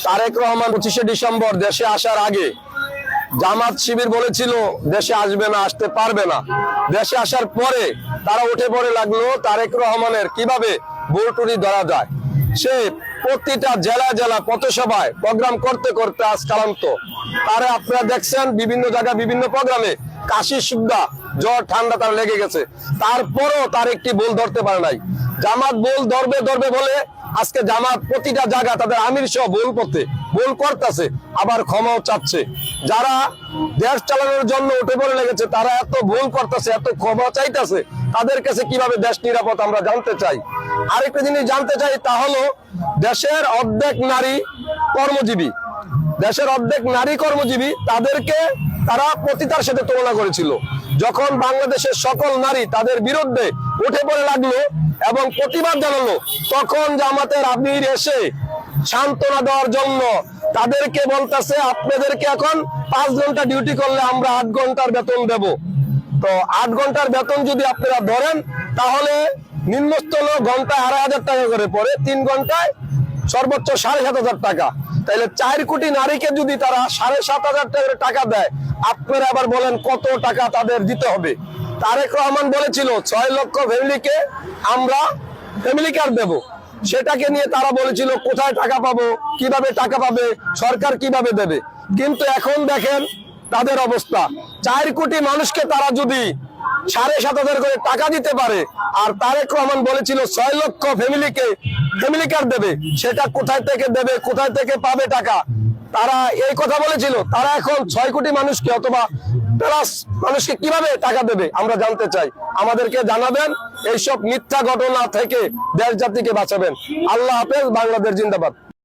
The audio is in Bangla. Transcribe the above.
তারেক রহমান 25শে ডিসেম্বর দেশে আসার আগে জামাত শিবির বলেছিল দেশে আসবে না, আসতে পারবে না। দেশে আসার পরে তারা উঠে পড়ে লাগলো তারেক রহমানের কিভাবে ভুল-ত্রুটি ধরা যায়। সে প্রতিটা জেলা পথসভায় প্রোগ্রাম করতে করতে আজ ক্লান্ত। তারা আপনারা দেখছেন বিভিন্ন জায়গায় বিভিন্ন প্রোগ্রামে কাশি সুদ্ধা জ্বর ঠান্ডা তার লেগে গেছে, তারপরও তার একটি ভুল ধরতে পারে নাই। জামাত ভুল ধরবে বলে আজকে জামাত প্রতিটা জায়গা তাদের আমির সহ ভুল করতেছে, আবার ক্ষমাও চাচ্ছে। যারা দেশ চালানোর জন্য উঠে পড়ে লেগেছে তারা এত ভুল করতেছে, এত ক্ষমা চাইতেছে, তাদের কাছে কিভাবে দেশ নিরাপদ আমরা জানতে চাই। আরেকটা জিনিস জানতে চাই, তা হলো দেশের অর্ধেক নারী কর্মজীবী, তাদেরকে তারা পতিতার সাথে তুলনা করেছিল। যখন বাংলাদেশের সকল নারী তাদের বিরুদ্ধে উঠে পড়ে লাগলো এবং প্রতিবাদ জানালো, তখন জামাতের আমির এসে সান্ত্বনা দেওয়ার জন্য তাদেরকে বলতেছে আপনাদেরকে এখন 5 ঘন্টা ডিউটি করলে আমরা 8 ঘন্টার বেতন দেব। তো 8 ঘন্টার বেতন যদি আপনারা ধরেন তাহলে নিম্নস্থল ঘন্টায় 2,500 টাকা করে পড়ে, 3 ঘন্টায় সর্বোচ্চ 7,500 টাকা। তাহলে 4 কোটি নারীকে যদি তারা 7,500 টাকা দেয়, আপনারা আবার বলেন কত টাকা তাদের দিতে হবে। তারেক রহমান বলেছিল 6 লক্ষ ফ্যামিলিকে আমরা ফ্যামিলি কার্ড দেব। সেটাকে নিয়ে তারা বলেছিল কোথায় টাকা পাবো, কিভাবে টাকা পাবে, সরকার কিভাবে দেবে। কিন্তু এখন দেখেন তাদের অবস্থা। 4 কোটি মানুষকে তারা যদি 7,500 করে টাকা দিতে পারে, আর তারেক রহমান বলেছিল 6 লক্ষ ফ্যামিলিকে ফ্যামিলি কার্ড দেবে, সেটা কোথায় থেকে দেবে, কোথায় থেকে পাবে টাকা? তারা এই কথা বলেছিল, তারা এখন 6 কোটি মানুষকে অথবা প্লাস মানুষকে কিভাবে টাকা দেবে আমরা জানতে চাই। আমাদেরকে জানাবেন, এইসব মিথ্যা ঘটনা থেকে দেশ জাতিকে বাঁচাবেন। আল্লাহ হাফেজ, বাংলাদেশ জিন্দাবাদ।